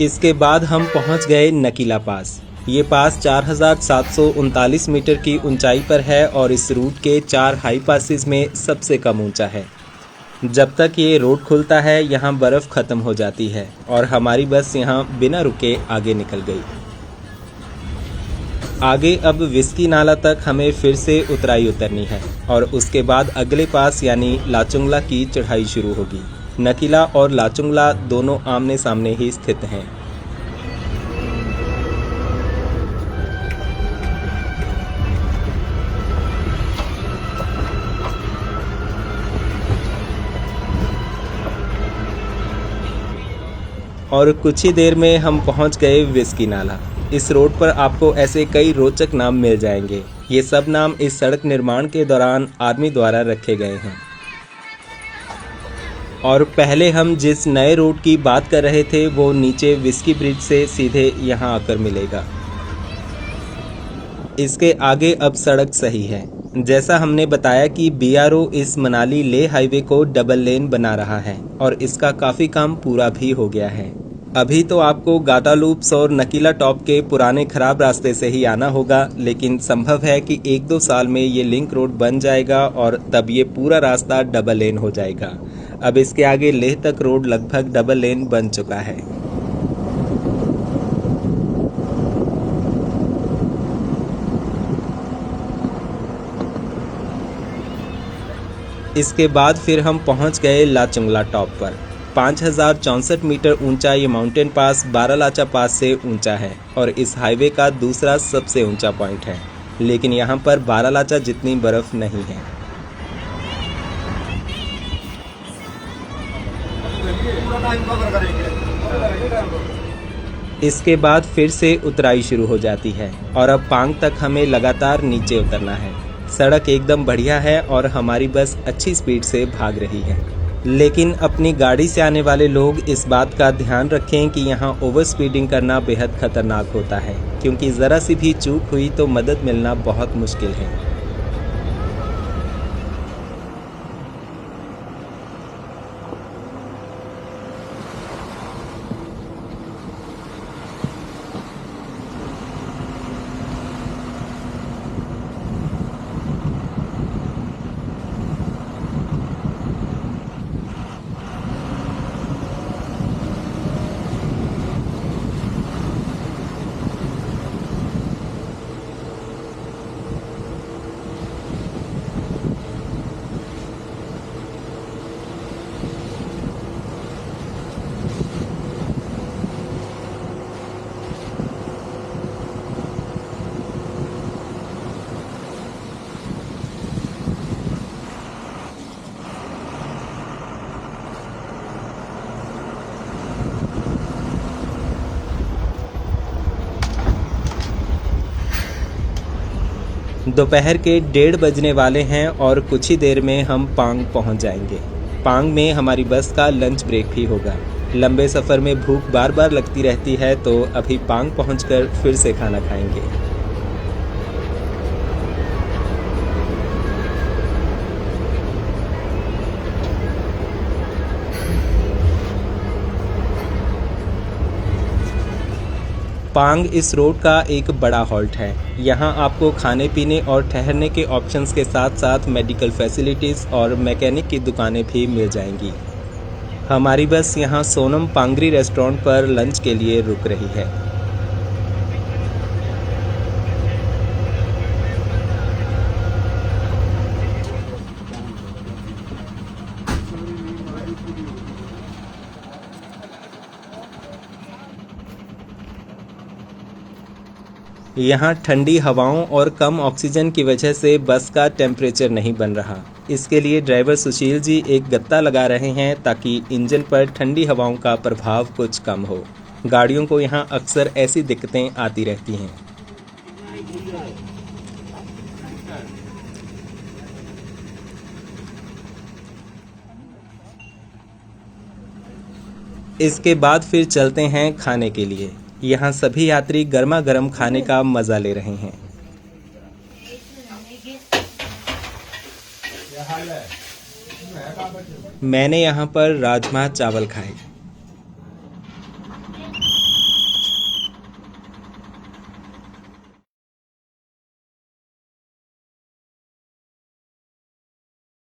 इसके बाद हम पहुंच गए नकीला पास। ये पास 4739 मीटर की ऊंचाई पर है और इस रूट के 4 हाई पासिस में सबसे कम ऊंचा है। जब तक ये रोड खुलता है यहाँ बर्फ़ ख़त्म हो जाती है और हमारी बस यहाँ बिना रुके आगे निकल गई। आगे अब विस्की नाला तक हमें फिर से उतराई उतरनी है और उसके बाद अगले पास यानी लाचुंगला की चढ़ाई शुरू होगी। नकीला और लाचुंगला दोनों आमने सामने ही स्थित हैं। और कुछ ही देर में हम पहुंच गए विस्की नाला। इस रोड पर आपको ऐसे कई रोचक नाम मिल जाएंगे। ये सब नाम इस सड़क निर्माण के दौरान आर्मी द्वारा रखे गए हैं। और पहले हम जिस नए रोड की बात कर रहे थे वो नीचे विस्की ब्रिज से सीधे यहाँ आकर मिलेगा। इसके आगे अब सड़क सही है। जैसा हमने बताया कि BRO इस मनाली लेह हाईवे को डबल लेन बना रहा है और इसका काफ़ी काम पूरा भी हो गया है। अभी तो आपको गाटा लूप्स और नकीला टॉप के पुराने खराब रास्ते से ही आना होगा, लेकिन संभव है कि 1-2 साल में ये लिंक रोड बन जाएगा और तब ये पूरा रास्ता डबल लेन हो जाएगा। अब इसके आगे लेह तक रोड लगभग डबल लेन बन चुका है। इसके बाद फिर हम पहुंच गए लाचुंगला टॉप पर। 5064 मीटर ऊंचा ये माउंटेन पास बारालाचा पास से ऊंचा है और इस हाईवे का दूसरा सबसे ऊंचा पॉइंट है, लेकिन यहाँ पर बारालाचा जितनी बर्फ नहीं है। इसके बाद फिर से उतराई शुरू हो जाती है और अब पांग तक हमें लगातार नीचे उतरना है। सड़क एकदम बढ़िया है और हमारी बस अच्छी स्पीड से भाग रही है, लेकिन अपनी गाड़ी से आने वाले लोग इस बात का ध्यान रखें कि यहाँ ओवर स्पीडिंग करना बेहद खतरनाक होता है, क्योंकि ज़रा सी भी चूक हुई तो मदद मिलना बहुत मुश्किल है। दोपहर के 1:30 बजने वाले हैं और कुछ ही देर में हम पांग पहुंच जाएंगे। पांग में हमारी बस का लंच ब्रेक भी होगा। लंबे सफ़र में भूख बार बार लगती रहती है, तो अभी पांग पहुंचकर फिर से खाना खाएंगे। पांग इस रोड का एक बड़ा हॉल्ट है। यहाँ आपको खाने पीने और ठहरने के ऑप्शंस के साथ साथ मेडिकल फैसिलिटीज़ और मैकेनिक की दुकानें भी मिल जाएंगी। हमारी बस यहाँ सोनम पांगरी रेस्टोरेंट पर लंच के लिए रुक रही है। यहाँ ठंडी हवाओं और कम ऑक्सीजन की वजह से बस का टेम्परेचर नहीं बन रहा। इसके लिए ड्राइवर सुशील जी एक गत्ता लगा रहे हैं ताकि इंजन पर ठंडी हवाओं का प्रभाव कुछ कम हो। गाड़ियों को यहाँ अक्सर ऐसी दिक्कतें आती रहती हैं। इसके बाद फिर चलते हैं खाने के लिए। यहाँ सभी यात्री गर्मा गर्म खाने का मज़ा ले रहे हैं। मैंने यहाँ पर राजमा चावल खाए।